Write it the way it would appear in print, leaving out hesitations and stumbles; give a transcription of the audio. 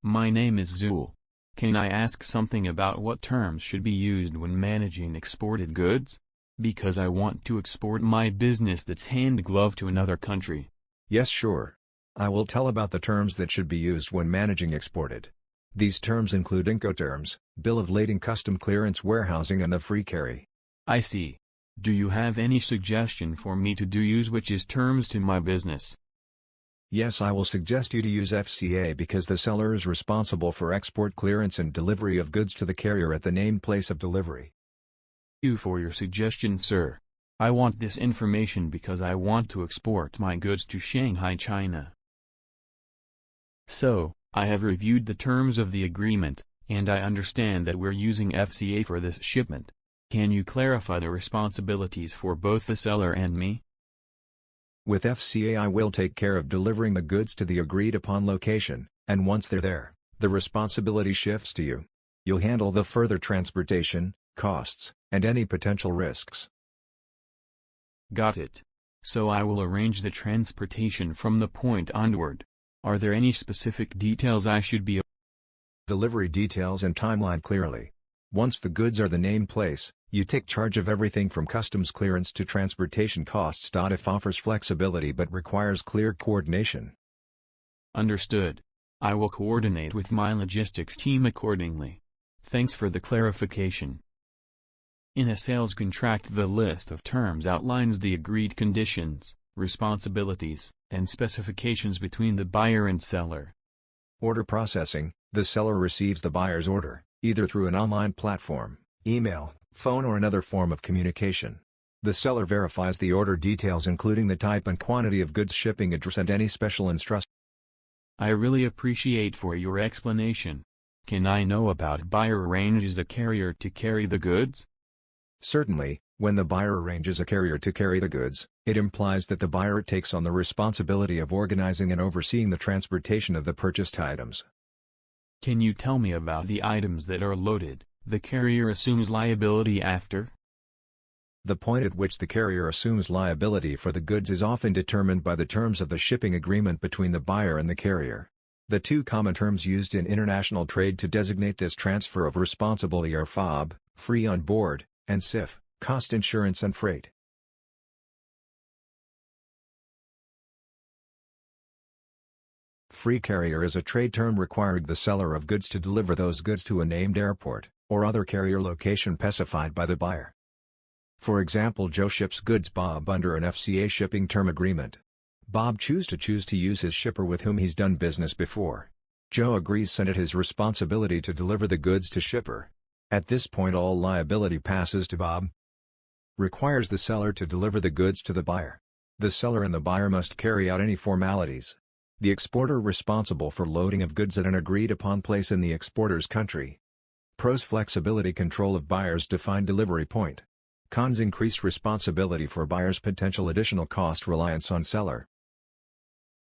My name is Zul. Can I ask something about what terms should be used when managing exported goods? Because I want to export my business that's hand-glove to another country. Yes, sure. I will tell about the terms that should be used when managing exported. These terms include Incoterms, Bill of Lading, Custom Clearance, Warehousing, and the Free Carry. I see. Do you have any suggestion for me to use which is terms to my business? Yes, I will suggest you to use FCA because the seller is responsible for export clearance and delivery of goods to the carrier at the named place of delivery. Thank you for your suggestion, sir. I want this information because I want to export my goods to Shanghai, China. So, I have reviewed the terms of the agreement, and I understand that we're using FCA for this shipment. Can you clarify the responsibilities for both the seller and me? With FCA, I will take care of delivering the goods to the agreed-upon location, and once they're there, the responsibility shifts to you. You'll handle the further transportation, costs, and any potential risks. Got it. So I will arrange the transportation from the point onward. Are there any specific details I should be aware of? Delivery details and timeline clearly. Once the goods are the named place, you take charge of everything from customs clearance to transportation costs. If offers flexibility but requires clear coordination. Understood. I will coordinate with my logistics team accordingly. Thanks for the clarification. In a sales contract, the list of terms outlines the agreed conditions, responsibilities, and specifications between the buyer and seller. Order processing: the seller receives the buyer's order, either through an online platform, email, phone, or another form of communication. The seller verifies the order details, including the type and quantity of goods, shipping address, and any special instructions. I really appreciate for your explanation. Can I know about buyer arranges a carrier to carry the goods? Certainly, when the buyer arranges a carrier to carry the goods, it implies that the buyer takes on the responsibility of organizing and overseeing the transportation of the purchased items. Can you tell me about the items that are loaded, the carrier assumes liability after? The point at which the carrier assumes liability for the goods is often determined by the terms of the shipping agreement between the buyer and the carrier. The two common terms used in international trade to designate this transfer of responsibility are FOB, free on board, and CIF, cost insurance and freight. Free carrier is a trade term requiring the seller of goods to deliver those goods to a named airport, or other carrier location specified by the buyer. For example, Joe ships goods Bob under an FCA shipping term agreement. Bob chooses to use his shipper with whom he's done business before. Joe agrees and it his responsibility to deliver the goods to shipper. At this point, all liability passes to Bob. Requires the seller to deliver the goods to the buyer. The seller and the buyer must carry out any formalities. The exporter responsible for loading of goods at an agreed-upon place in the exporter's country. Pros: flexibility, control of buyer's defined delivery point. Cons: increased responsibility for buyer's potential additional cost, reliance on seller.